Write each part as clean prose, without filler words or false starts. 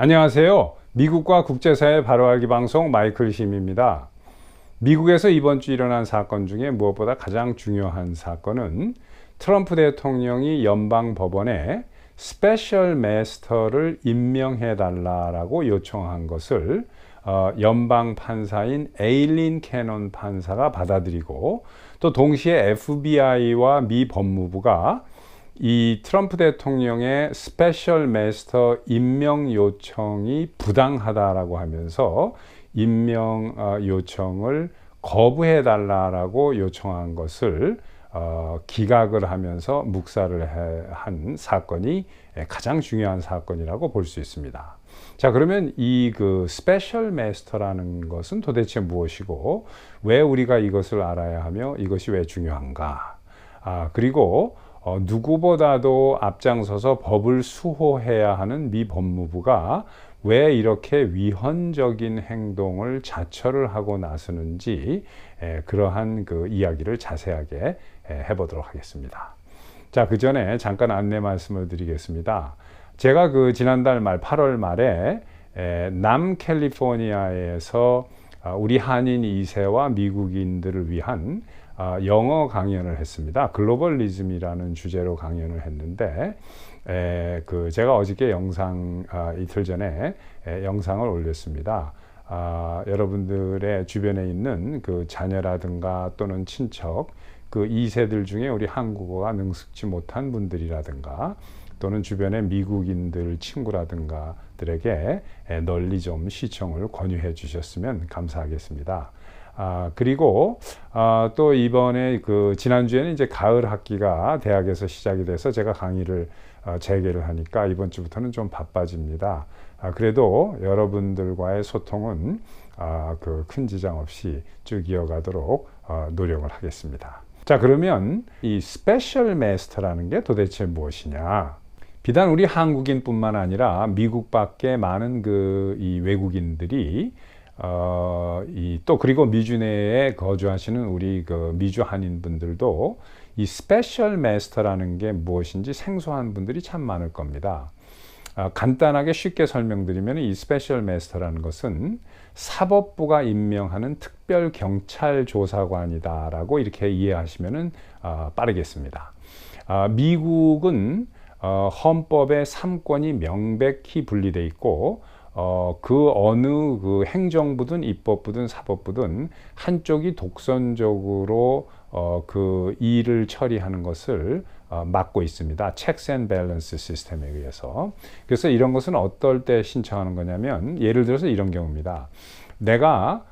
안녕하세요. 미국과 국제사회 바로알기 방송 마이클 심입니다. 미국에서 이번 주 일어난 사건 중에 무엇보다 가장 중요한 사건은 트럼프 대통령이 연방 법원에 스페셜 마스터를 임명해 달라고 요청한 것을 연방 판사인 에일린 캐넌 판사가 받아들이고, 또 동시에 FBI와 미 법무부가 이 트럼프 대통령의 스페셜 마스터 임명 요청이 부당하다라고 하면서 임명 요청을 거부해 달라고 요청한 것을 기각을 하면서 묵살을 한 사건이 가장 중요한 사건이라고 볼 수 있습니다. 자, 그러면 이 스페셜 마스터라는 것은 도대체 무엇이고, 왜 우리가 이것을 알아야 하며 이것이 왜 중요한가? 그리고 누구보다도 앞장서서 법을 수호해야 하는 미 법무부가 왜 이렇게 위헌적인 행동을 자처를 하고 나서는지, 그러한 이야기를 자세하게 해보도록 하겠습니다. 자, 그 전에 잠깐 안내 말씀을 드리겠습니다. 제가 지난달 말 8월 말에 남캘리포니아에서 우리 한인 2세와 미국인들을 위한 영어 강연을 했습니다. 글로벌리즘이라는 주제로 강연을 했는데, 제가 어저께 이틀 전에 영상을 올렸습니다. 여러분들의 주변에 있는 자녀라든가 또는 친척, 2세들 중에 우리 한국어가 능숙지 못한 분들이라든가 또는 주변의 미국인들 친구라든가 들에게 널리 좀 시청을 권유해 주셨으면 감사하겠습니다. 그리고 또 이번에 지난주에는 이제 가을 학기가 대학에서 시작이 돼서 제가 강의를 재개를 하니까 이번 주부터는 좀 바빠집니다. 그래도 여러분들과의 소통은 큰 지장 없이 쭉 이어가도록 노력을 하겠습니다. 자, 그러면 이 스페셜 마스터라는 게 도대체 무엇이냐? 비단 우리 한국인뿐만 아니라 미국 밖에 많은 이 외국인들이 또 그리고 미주 내에 거주하시는 우리 미주 한인 분들도 이 스페셜 마스터라는 게 무엇인지 생소한 분들이 참 많을 겁니다. 간단하게 쉽게 설명드리면 이 스페셜 마스터라는 것은 사법부가 임명하는 특별 경찰 조사관이다라고 이렇게 이해하시면 빠르겠습니다. 미국은 헌법에 3권이 명백히 분리되어 있고, 어느 행정부든 입법부든 사법부든 한쪽이 독선적으로 일을 처리하는 것을 막고 있습니다. Checks and Balance 시스템에 의해서. 그래서 이런 것은 어떨 때 신청하는 거냐면, 예를 들어서 이런 경우입니다. 내가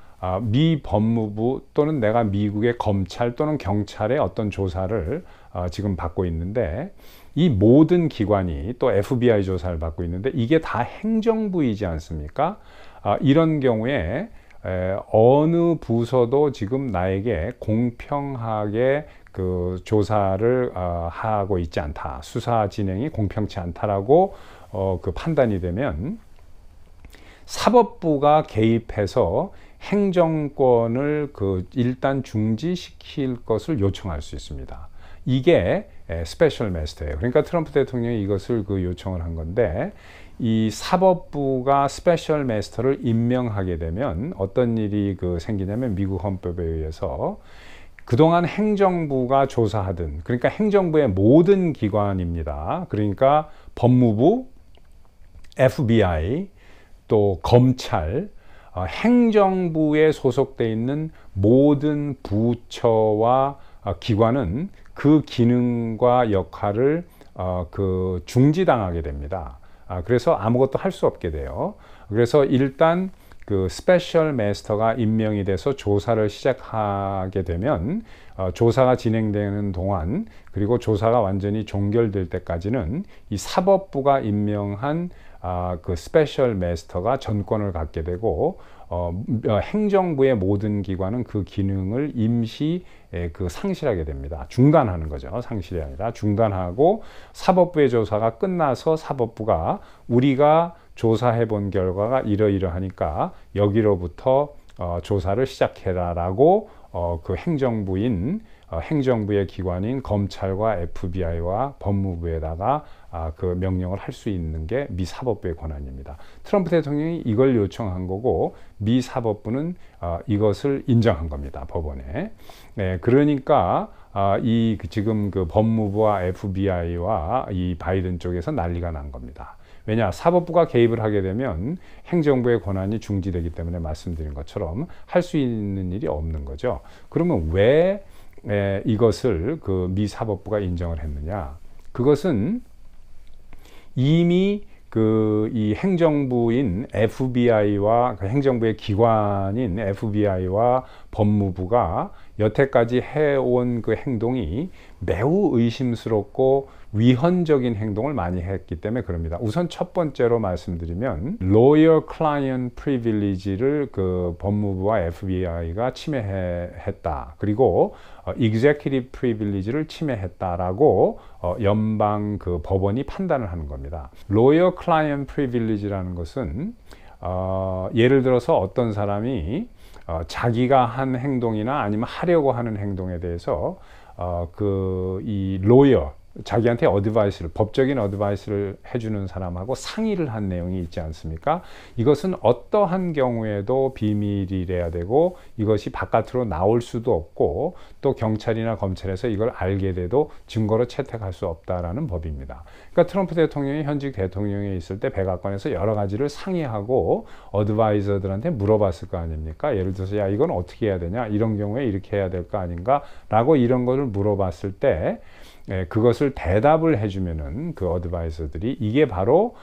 미 법무부 또는 내가 미국의 검찰 또는 경찰의 어떤 조사를 지금 받고 있는데, 이 모든 기관이 또 FBI 조사를 받고 있는데 이게 다 행정부이지 않습니까? 이런 경우에 어느 부서도 지금 나에게 공평하게 조사를 하고 있지 않다, 수사 진행이 공평치 않다라고 판단이 되면 사법부가 개입해서 행정권을 일단 중지시킬 것을 요청할 수 있습니다. 이게 스페셜 마스터예요. 그러니까 트럼프 대통령이 이것을 요청을 한 건데, 이 사법부가 스페셜 마스터를 임명하게 되면 어떤 일이 생기냐면, 미국 헌법에 의해서 그동안 행정부가 조사하던, 그러니까 행정부의 모든 기관입니다. 그러니까 법무부, FBI, 또 검찰, 행정부에 소속되어 있는 모든 부처와 기관은 그 기능과 역할을 중지당하게 됩니다. 그래서 아무것도 할 수 없게 돼요. 그래서 일단 스페셜 마스터가 임명이 돼서 조사를 시작하게 되면 조사가 진행되는 동안, 그리고 조사가 완전히 종결될 때까지는 이 사법부가 임명한 스페셜 마스터가 전권을 갖게 되고, 행정부의 모든 기관은 그 기능을 임시 상실하게 됩니다. 중단하는 거죠. 상실이 아니라 중단하고, 사법부의 조사가 끝나서 사법부가 우리가 조사해 본 결과가 이러이러하니까 여기로부터 조사를 시작해라라고 행정부인 행정부의 기관인 검찰과 FBI와 법무부에다가 그 명령을 할 수 있는 게 미 사법부의 권한입니다. 트럼프 대통령이 이걸 요청한 거고 미 사법부는 이것을 인정한 겁니다. 법원에. 네, 그러니까 지금 그 법무부와 FBI와 이 바이든 쪽에서 난리가 난 겁니다. 왜냐? 사법부가 개입을 하게 되면 행정부의 권한이 중지되기 때문에 말씀드린 것처럼 할 수 있는 일이 없는 거죠. 그러면 왜 이것을 그 미 사법부가 인정을 했느냐? 그것은 이미 이 행정부인 FBI와 그 행정부의 기관인 FBI와 법무부가 여태까지 해온 그 행동이 매우 의심스럽고 위헌적인 행동을 많이 했기 때문에 그럽니다. 우선 첫 번째로 말씀드리면 Lawyer Client Privilege를 그 법무부와 FBI가 침해했다. 그리고 Executive Privilege를 침해했다라고 연방 그 법원이 판단을 하는 겁니다. Lawyer Client Privilege라는 것은 예를 들어서 어떤 사람이 자기가 한 행동이나 아니면 하려고 하는 행동에 대해서 이 로이어 자기한테 법적인 어드바이스를 해주는 사람하고 상의를 한 내용이 있지 않습니까? 이것은 어떠한 경우에도 비밀이래야 되고 이것이 바깥으로 나올 수도 없고 또 경찰이나 검찰에서 이걸 알게 돼도 증거로 채택할 수 없다라는 법입니다. 그러니까 트럼프 대통령이 현직 대통령에 있을 때 백악관에서 여러 가지를 상의하고 어드바이저들한테 물어봤을 거 아닙니까? 예를 들어서 야 이건 어떻게 해야 되냐? 이런 경우에 이렇게 해야 될 거 아닌가? 라고 이런 거를 물어봤을 때 그것을 대답을 해주면은 그 어드바이저들이 이게 바로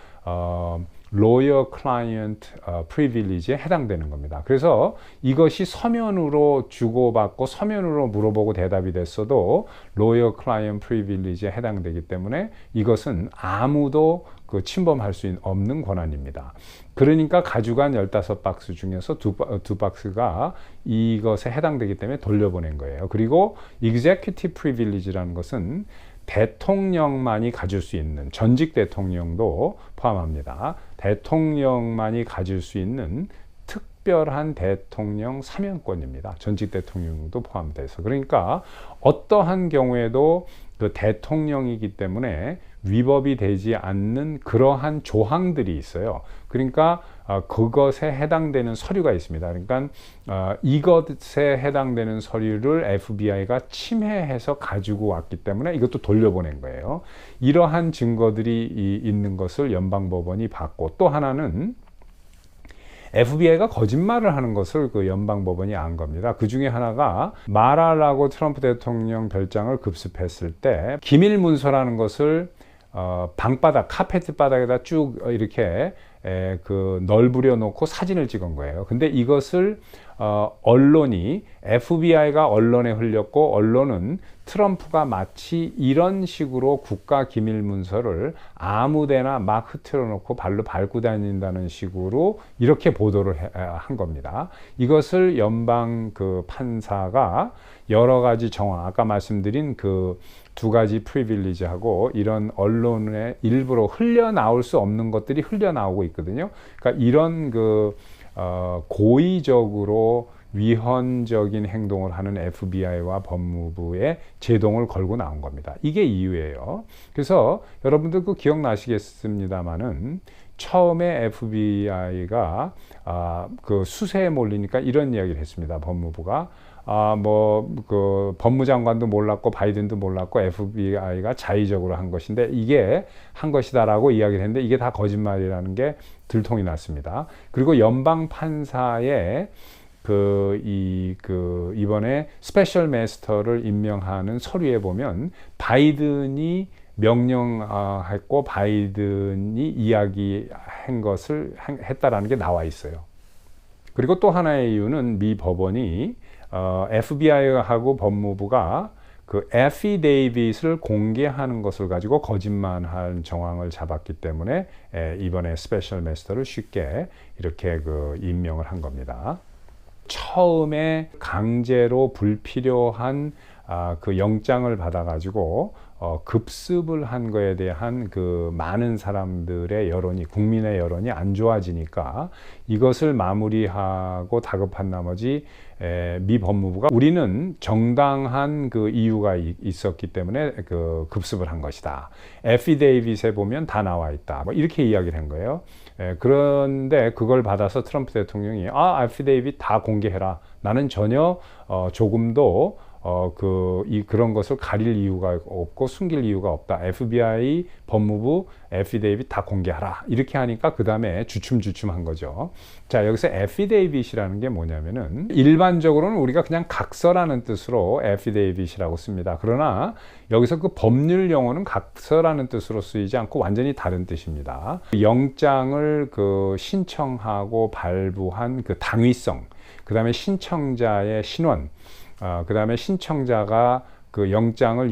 Lawyer Client Privilege에 해당되는 겁니다. 그래서 이것이 서면으로 주고받고 서면으로 물어보고 대답이 됐어도 Lawyer Client Privilege에 해당되기 때문에 이것은 아무도 침범할 수 없는 권한입니다. 그러니까 가져간 15박스 중에서 두 박스가 이것에 해당되기 때문에 돌려보낸 거예요. 그리고 Executive Privilege라는 것은 대통령만이 가질 수 있는, 전직 대통령도 포함합니다. 대통령만이 가질 수 있는 특별한 대통령 사면권입니다. 전직 대통령도 포함돼서. 그러니까 어떠한 경우에도 그 대통령이기 때문에 위법이 되지 않는 그러한 조항들이 있어요. 그러니까 그것에 해당되는 서류가 있습니다. 그러니까 이것에 해당되는 서류를 FBI가 침해해서 가지고 왔기 때문에 이것도 돌려보낸 거예요. 이러한 증거들이 있는 것을 연방법원이 봤고, 또 하나는 FBI가 거짓말을 하는 것을 그 연방법원이 안 겁니다. 그 중에 하나가 마라라고 트럼프 대통령 별장을 급습했을 때 기밀 문서라는 것을 방바닥, 카페트 바닥에다 쭉 이렇게 널브려 놓고 사진을 찍은 거예요. 근데 이것을 언론이, FBI가 언론에 흘렸고, 언론은 트럼프가 마치 이런 식으로 국가 기밀 문서를 아무데나 막 흐트러 놓고 발로 밟고 다닌다는 식으로 이렇게 보도를 한 겁니다. 이것을 연방 판사가 여러 가지 정황, 아까 말씀드린 두 가지 프리빌리지하고 이런 언론에 일부러 흘려나올 수 없는 것들이 흘려나오고 있거든요. 그러니까 이런 고의적으로 위헌적인 행동을 하는 FBI와 법무부에 제동을 걸고 나온 겁니다. 이게 이유예요. 그래서 여러분들 기억나시겠습니다만은 처음에 FBI가 수세에 몰리니까 이런 이야기를 했습니다. 법무부가 법무장관도 몰랐고 바이든도 몰랐고 FBI가 자의적으로 한 것인데 이게 한 것이다라고 이야기를 했는데 이게 다 거짓말이라는 게 들통이 났습니다. 그리고 연방 판사의 이번에 스페셜 마스터를 임명하는 서류에 보면 바이든이 명령했고 바이든이 이야기한 것을 했다라는 게 나와 있어요. 그리고 또 하나의 이유는 미 법원이 FBI하고 법무부가 애피데이빗을 공개하는 것을 가지고 거짓말한 정황을 잡았기 때문에 이번에 스페셜 마스터를 쉽게 이렇게 임명을 한 겁니다. 처음에 강제로 불필요한 영장을 받아가지고 급습을 한 거에 대한 그 많은 사람들의 여론이, 국민의 여론이 안 좋아지니까 이것을 마무리하고 다급한 나머지 미 법무부가 우리는 정당한 그 이유가 있었기 때문에 그 급습을 한 것이다. 애피데이빗에 보면 다 나와 있다. 뭐 이렇게 이야기를 한 거예요. 그런데 그걸 받아서 트럼프 대통령이 애피데이빗 다 공개해라. 나는 전혀 조금도 그런 것을 가릴 이유가 없고 숨길 이유가 없다. FBI, 법무부, 애피데이빗 다 공개하라. 이렇게 하니까 그 다음에 주춤주춤한 거죠. 자, 여기서 애피데이빗이라는 게 뭐냐면은 일반적으로는 우리가 그냥 각서라는 뜻으로 애피데이빗이라고 씁니다. 그러나 여기서 그 법률 용어는 각서라는 뜻으로 쓰이지 않고 완전히 다른 뜻입니다. 영장을 그 신청하고 발부한 그 당위성, 그 다음에 신청자의 신원, 그 다음에 신청자가 그 영장을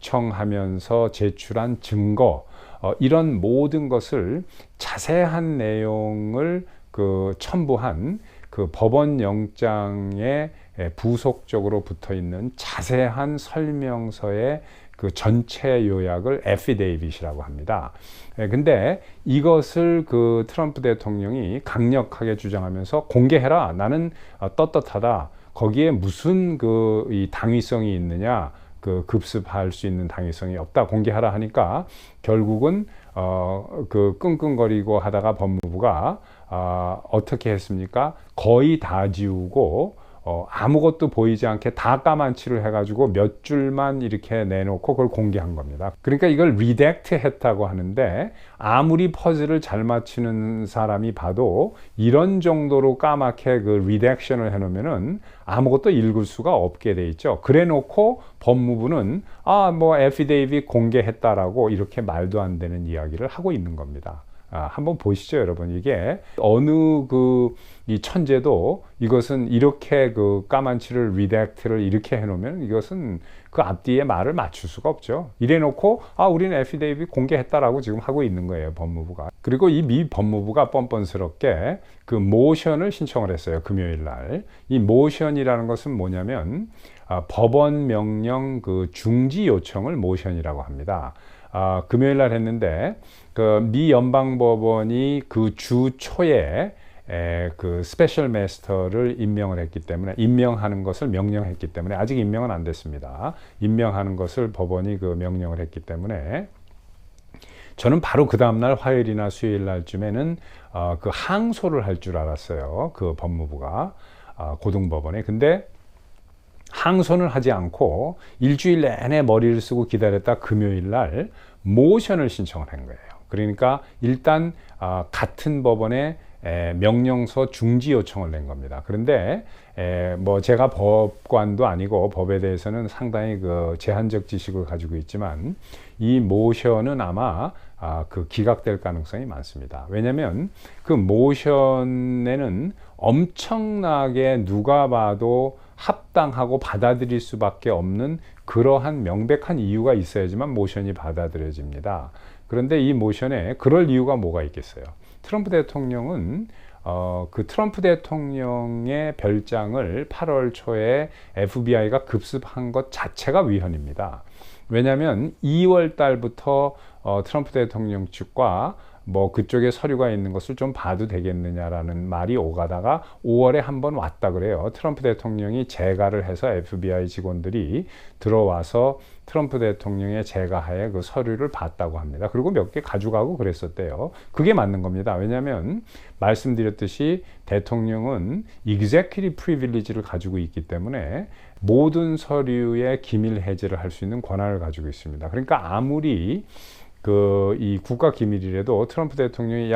요청하면서 제출한 증거, 이런 모든 것을 자세한 내용을 그 첨부한 그 법원 영장에 부속적으로 붙어 있는 자세한 설명서의 그 전체 요약을 애피데이빗이라고 합니다. 근데 이것을 그 트럼프 대통령이 강력하게 주장하면서 공개해라. 나는 떳떳하다. 거기에 무슨 이 당위성이 있느냐, 그 급습할 수 있는 당위성이 없다, 공개하라 하니까 결국은 그 끙끙거리고 하다가 법무부가 어떻게 했습니까? 거의 다 지우고 아무것도 보이지 않게 다 까만치를 해가지고 몇 줄만 이렇게 내놓고 그걸 공개한 겁니다. 그러니까 이걸 리덱트 했다고 하는데 아무리 퍼즐을 잘 맞추는 사람이 봐도 이런 정도로 까맣게 그 리덱션을 해놓으면은 아무것도 읽을 수가 없게 돼 있죠. 그래 놓고 법무부는 뭐 애피데이빗 공개했다라고 이렇게 말도 안 되는 이야기를 하고 있는 겁니다. 한번 보시죠, 여러분. 이게 어느 이 천재도 이것은 이렇게 그 까만치를 리덱트를 이렇게 해놓으면 이것은 그 앞뒤에 말을 맞출 수가 없죠. 이래 놓고 우리는 애피데이빗 공개했다라고 지금 하고 있는 거예요, 법무부가. 그리고 이 미 법무부가 뻔뻔스럽게 그 모션을 신청을 했어요, 금요일 날. 이 모션이라는 것은 뭐냐면 법원 명령 그 중지 요청을 모션이라고 합니다. 금요일 날 했는데 그 미 연방법원이 그 주 초에 그 스페셜 마스터를 임명을 했기 때문에, 임명하는 것을 명령했기 때문에, 아직 임명은 안 됐습니다. 임명하는 것을 법원이 그 명령을 했기 때문에 저는 바로 그 다음날 화요일이나 수요일 날쯤에는 그 항소를 할 줄 알았어요, 그 법무부가 고등법원에. 근데 항소는 하지 않고 일주일 내내 머리를 쓰고 기다렸다 금요일 날 모션을 신청을 한 거예요. 그러니까 일단 같은 법원에 명령서 중지 요청을 낸 겁니다. 그런데 뭐 제가 법관도 아니고 법에 대해서는 상당히 그 제한적 지식을 가지고 있지만 이 모션은 아마 그 기각될 가능성이 많습니다. 왜냐하면 그 모션에는 엄청나게 누가 봐도 합당하고 받아들일 수밖에 없는 그러한 명백한 이유가 있어야지만 모션이 받아들여집니다. 그런데 이 모션에 그럴 이유가 뭐가 있겠어요? 트럼프 대통령은 그 트럼프 대통령의 별장을 8월 초에 FBI가 급습한 것 자체가 위헌입니다. 왜냐하면 2월 달부터 트럼프 대통령 측과 뭐 그쪽에 서류가 있는 것을 좀 봐도 되겠느냐라는 말이 오가다가 5월에 한번 왔다 그래요. 트럼프 대통령이 재가를 해서 FBI 직원들이 들어와서 트럼프 대통령의 재가하에 그 서류를 봤다고 합니다. 그리고 몇 개 가져가고 그랬었대요. 그게 맞는 겁니다. 왜냐하면 말씀드렸듯이 대통령은 executive privilege를 가지고 있기 때문에 모든 서류의 기밀 해제를 할 수 있는 권한을 가지고 있습니다. 그러니까 아무리 이 국가 기밀이라도 트럼프 대통령이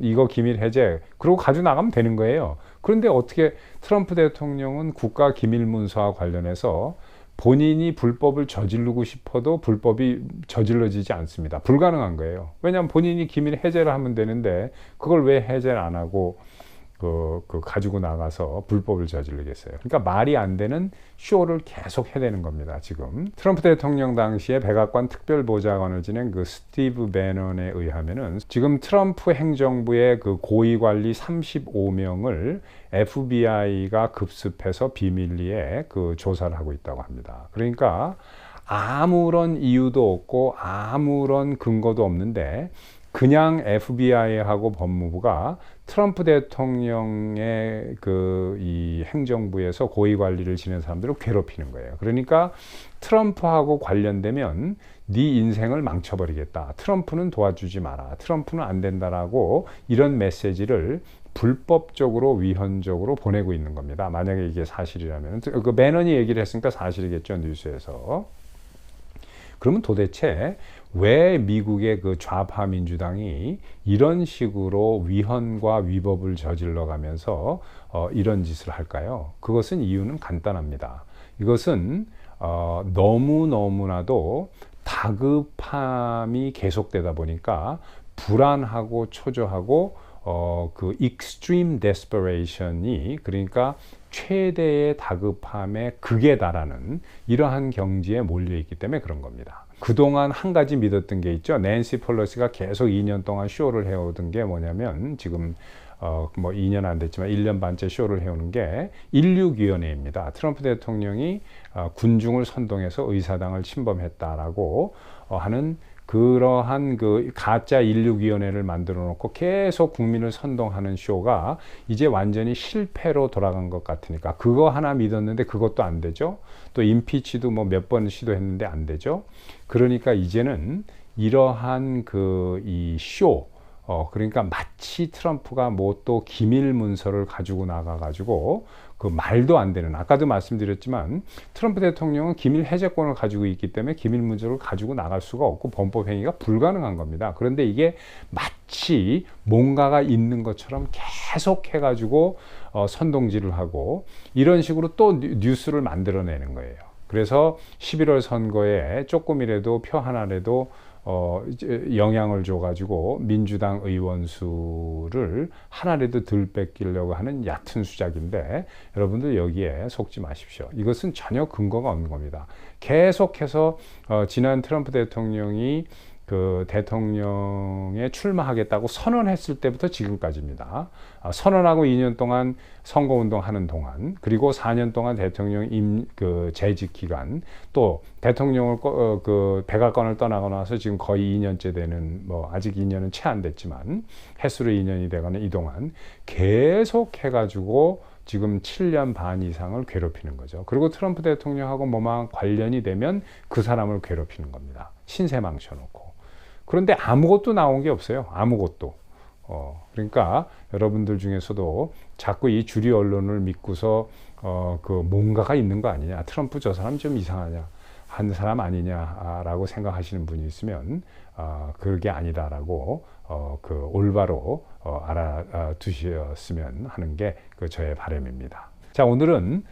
이거 기밀 해제 그러고 가지고 나가면 되는 거예요. 그런데 어떻게 트럼프 대통령은 국가 기밀 문서와 관련해서 본인이 불법을 저지르고 싶어도 불법이 저질러지지 않습니다. 불가능한 거예요. 왜냐하면 본인이 기밀 해제를 하면 되는데 그걸 왜 해제를 안 하고 가지고 나가서 불법을 저지르겠어요. 그러니까 말이 안 되는 쇼를 계속 해대는 겁니다, 지금. 트럼프 대통령 당시에 백악관 특별보좌관을 지낸 그 스티브 배넌에 의하면은 지금 트럼프 행정부의 그 고위관리 35명을 FBI가 급습해서 비밀리에 그 조사를 하고 있다고 합니다. 그러니까 아무런 이유도 없고 아무런 근거도 없는데 그냥 FBI하고 법무부가 트럼프 대통령의 이 행정부에서 고위 관리를 지낸 사람들을 괴롭히는 거예요. 그러니까 트럼프하고 관련되면 네 인생을 망쳐버리겠다. 트럼프는 도와주지 마라. 트럼프는 안 된다라고 이런 메시지를 불법적으로 위헌적으로 보내고 있는 겁니다. 만약에 이게 사실이라면. 그 배넌이 얘기를 했으니까 사실이겠죠, 뉴스에서. 그러면 도대체 왜 미국의 그 좌파 민주당이 이런 식으로 위헌과 위법을 저질러 가면서 이런 짓을 할까요? 그것은 이유는 간단합니다. 이것은 너무너무나도 다급함이 계속되다 보니까 불안하고 초조하고 그 extreme desperation이, 그러니까 최대의 다급함의 극에 달하는 이러한 경지에 몰려 있기 때문에 그런 겁니다. 그동안 한 가지 믿었던 게 있죠. 낸시 펠로시가 계속 2년 동안 쇼를 해오던 게 뭐냐면, 지금 뭐 2년 안 됐지만 1년 반째 쇼를 해오는 게 16위원회입니다. 트럼프 대통령이 군중을 선동해서 의사당을 침범했다라고 하는 그러한 그 가짜 16위원회를 만들어 놓고 계속 국민을 선동하는 쇼가 이제 완전히 실패로 돌아간 것 같으니까 그거 하나 믿었는데 그것도 안 되죠. 또 임피치도 뭐 몇 번 시도했는데 안 되죠. 그러니까 이제는 이러한 이 쇼, 그러니까 마치 트럼프가 뭐 또 기밀 문서를 가지고 나가가지고 그 말도 안 되는, 아까도 말씀드렸지만 트럼프 대통령은 기밀 해제권을 가지고 있기 때문에 기밀 문서를 가지고 나갈 수가 없고 범법 행위가 불가능한 겁니다. 그런데 이게 마치 뭔가가 있는 것처럼 계속 해가지고 선동질을 하고 이런 식으로 또 뉴스를 만들어내는 거예요. 그래서 11월 선거에 조금이라도 표 하나라도 영향을 줘가지고 민주당 의원 수를 하나라도 덜 뺏기려고 하는 얕은 수작인데, 여러분들 여기에 속지 마십시오. 이것은 전혀 근거가 없는 겁니다. 계속해서 지난 트럼프 대통령이 그 대통령에 출마하겠다고 선언했을 때부터 지금까지입니다. 선언하고 2년 동안 선거운동 하는 동안, 그리고 4년 동안 대통령 재직 기간, 또 대통령을 그 백악관을 떠나고 나서 지금 거의 2년째 되는, 뭐 아직 2년은 채 안 됐지만 횟수로 2년이 되가는 이 동안 계속 해가지고 지금 7년 반 이상을 괴롭히는 거죠. 그리고 트럼프 대통령하고 뭐만 관련이 되면 그 사람을 괴롭히는 겁니다. 신세 망쳐놓고. 그런데 아무것도 나온 게 없어요. 아무것도. 그러니까 여러분들 중에서도 자꾸 이 주류 언론을 믿고서 그 뭔가가 있는 거 아니냐, 트럼프 저 사람 좀 이상하냐, 한 사람 아니냐라고 생각하시는 분이 있으면 그게 아니다라고 그 올바로 알아두셨으면 하는 게 그 저의 바람입니다. 자, 오늘은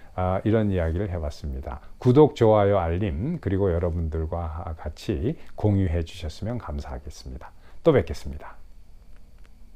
이런 이야기를 해봤습니다. 구독, 좋아요, 알림, 그리고 여러분들과 같이 공유해 주셨으면 감사하겠습니다. 또 뵙겠습니다.